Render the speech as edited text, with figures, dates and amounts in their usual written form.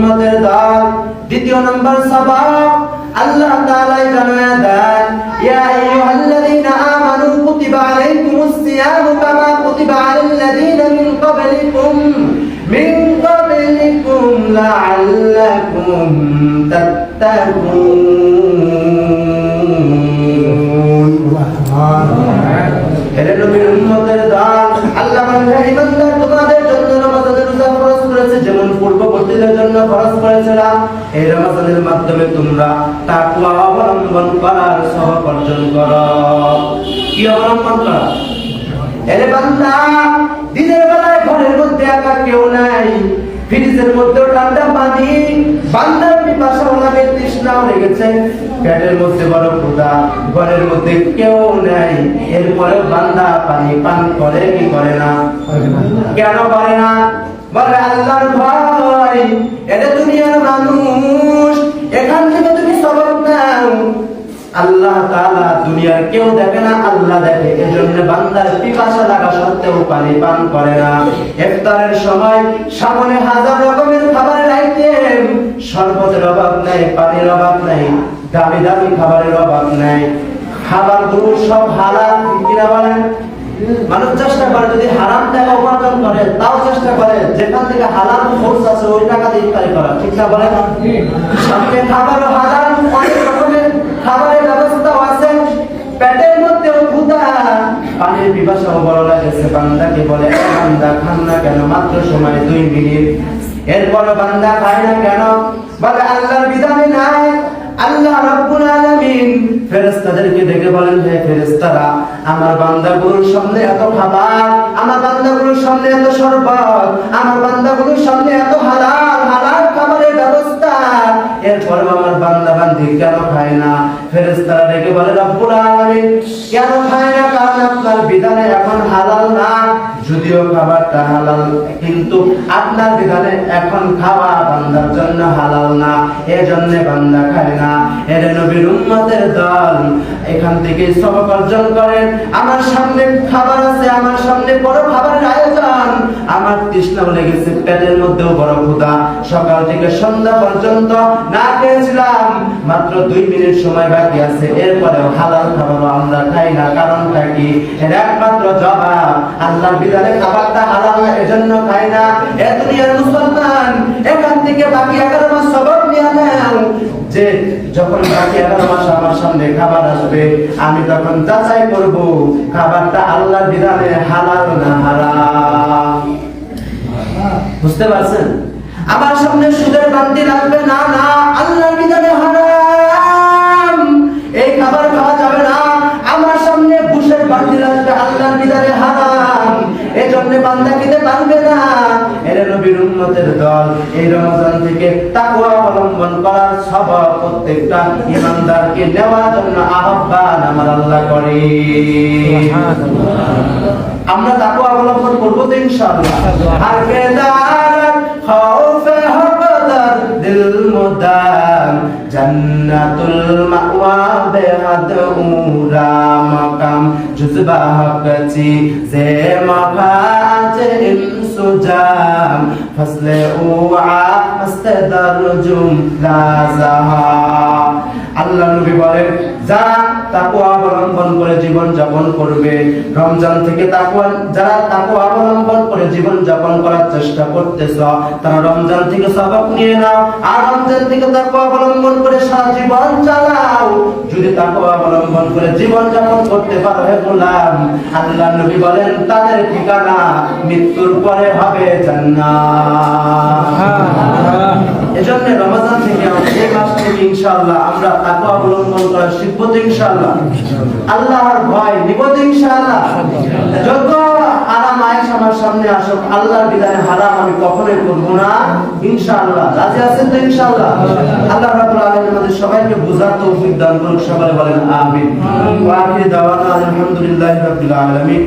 উম্মতের দল। দ্বিতীয় নম্বর সবক আল্লাহ তাআলা জানায় দেন, ইয়া আইয়ুহাল্লাযীনা আমানু কুতিবা আলাইকুমুস সিয়ামু কামা কুতিবা আলাল্লাযীনা মিন ক্বাবলিকুম লাআল্লাকুম তাত্তাকুন। হে নবীর উম্মতের দল, আল্লাহ বলেন, ইমানদার তোমাদের জন্য রমজানের রোজা ফরজ করেছে, যেমন পূর্ববর্তীদের জন্য ফরজ করেছিলাম। এই রমজানের মাধ্যমে তোমরা তাকওয়া অবলম্বন করার সওয়াব অর্জন করো। কি অবলম্বন করা? এরে বান্দা, দিনের বেলায় ঘরের মধ্যে একা কেউ নাই, ফ্রিজের মধ্যে ঠান্ডা পানি, বান্দার পিপাসাও লাগে, তৃষ্ণাও লেগেছে, পেটের মধ্যে বড় ক্ষুধা, ঘরের মধ্যে কেউ নাই, এরপরে বান্দা পানি পান করে কি করে না? কেন করে না? বলে আল্লাহর ভয়। এটা দুনিয়ার মানুষ, এখান থেকে তুমি সবক নাও। আল্লাহ তাআলা দুনিয়ার কেউ দেখে না, আল্লাহ দেখে। এজন্য বান্দার পিপাসা লাগা সত্ত্বেও পানি পান করে না। ইফতারের সময় সামনে হাজার রকমের খাবারের আইটেম, শরবতের অভাব নাই, পানির অভাব নাই, দামি দামি খাবারের অভাব নাই। খাবারগুলো সব হালাল, কিনা বলেন? মানুষ চেষ্টা করে যদি হারাম টাকা উপার্জন করে, তাও চেষ্টা করে যেখান থেকে হালাল সোর্স আছে ওই টাকা দিয়ে ইফতারি করা, ঠিক না বলেন? সামনে খাবারও হালাল, অনেক রকমের খাবারের ব্যবস্থাও আছে, পেটের মধ্যেও ক্ষুধা, পানির পিপাসাও বড় লাগেছে। বান্দাকে বলে, বান্দা খান না কেন? মাত্র সময় 2 মিনিট। এরপর বান্দা খায় না কেন? বলে আল্লাহর বিধানে নাই। আল্লাহ রাব্বুল আলামিন ফেরেশতাদেরকে ডেকে বলেন, হে ফেরেশতারা, আমার বান্দাগুলোর সামনে এত খাবার, আমার বান্দাগুলোর সামনে এত শরবত, আমার বান্দাগুলোর সামনে এত হালাল হালাল খাবারের ব্যবস্থা, এরপর আমার বান্দা বান্দি কেন খায় না? ফেরেশতারা ডেকে বলে, রব্বুল আলামিন কেন খায় না? কারণ আপনার বিধানে এখন হালাল না। যদিও খাবারটা হালাল, কিন্তু আপনার বিধানে এখন খাওয়া বান্দার জন্য হালাল না, এজন্য বান্দা খায় না। এর নবীর উম্মতের দল, এখান থেকে সবক অর্জন করেন। আমার সামনে খাবার আছে, আমার সামনে বড় খাবারের আয়োজন, আমার তৃষ্ণাও লেগেছে, পেটের মধ্যেও বড় ক্ষুধা, সকাল থেকে সন্ধ্যা পর্যন্ত না খেয়েছিলাম, মাত্র 2 মিনিট সময় বাকি আছে, এরপরেও হালাল খাবারও আমরা খাই না। কারণটা কি? এর একমাত্র জবাব, আল্লাহর বিধানে খাবারটা হালাল না, এজন্য খাই না। এ দুনিয়ার মুসলমান, এখান থেকে বাকি 11 মাস সবক নিয়ে নাও, যে যখন বাকি 11 মাস আমার সামনে খাবার আসবে, আমি তখন যাচাই করব খাবারটা আল্লাহর বিধানে হালাল না হারাম। বুঝতে পারছেন? আমার সামনে সুদের বান্তি লাগবে না, না, আল্লাহর বিধানে হারাম, এই খাবার খাওয়া যাবে না। আমার সামনে ঘুষের বান্তি লাগবে, আল্লাহর বিধানে হারাম, এজন্য বান্দা খেতে পারবে না। এর নবীর উম্মতের দল, এই রমজান থেকে তাকওয়া অবলম্বন করার সবক প্রত্যেকটা ঈমানদারকে নেওয়ার জন্য আহ্বান আমার আল্লাহ করে। আমরা তাকওয়া অবলম্বন করব তো ইনশাআল্লাহ। আর কেদার খাউফে হকদার দিল মুদাম, জান্নাতুল মাওয়া বেহাদ উরা মাকাম, জুজবা হকচি জে মাফাজ ইনসুজাম, ফসলে উআ মুস্তাদরজুম লাজাহা। আল্লাহ নবী বলেন, যারা তাকওয়া অবলম্বন করে জীবন যাপন করবে, রমজান থেকে যারা তাকওয়া অবলম্বন করে জীবন যাপন করার চেষ্টা করতেছ, তারা রমজান থেকে সবক নিয়ে নাও, আর রমজান থেকে তাকওয়া অবলম্বন করে সারা জীবন চালাও। যদি তাকওয়া অবলম্বন করে জীবন যাপন করতে পারো হে গোলাম, আল্লাহ নবী বলেন তাদের ঠিকানা মৃত্যুর পরে হবে জান্নাত। এজন্য রমজান থেকে এই মাস থেকে ইনশাআল্লাহ আমরা তাকওয়া অবলম্বন করা শিখব তো ইনশাআল্লাহ। আল্লাহর ভয় নিব তো ইনশাআল্লাহ। যত আরাম আয়েশ আমার সামনে আসুক, আল্লাহর বিধানে হারাম আমি কখনোই করব না ইনশাআল্লাহ। রাজি আছেন তো ইনশাআল্লাহ? আল্লাহ রাব্বুল আলামিন আমাদের সবাইকে বুঝার তৌফিক দান করুন। সকলে বলেন আমিন। ওয়া আখির দাওয়ানা আলহামদুলিল্লাহি রাব্বিল আলামিন।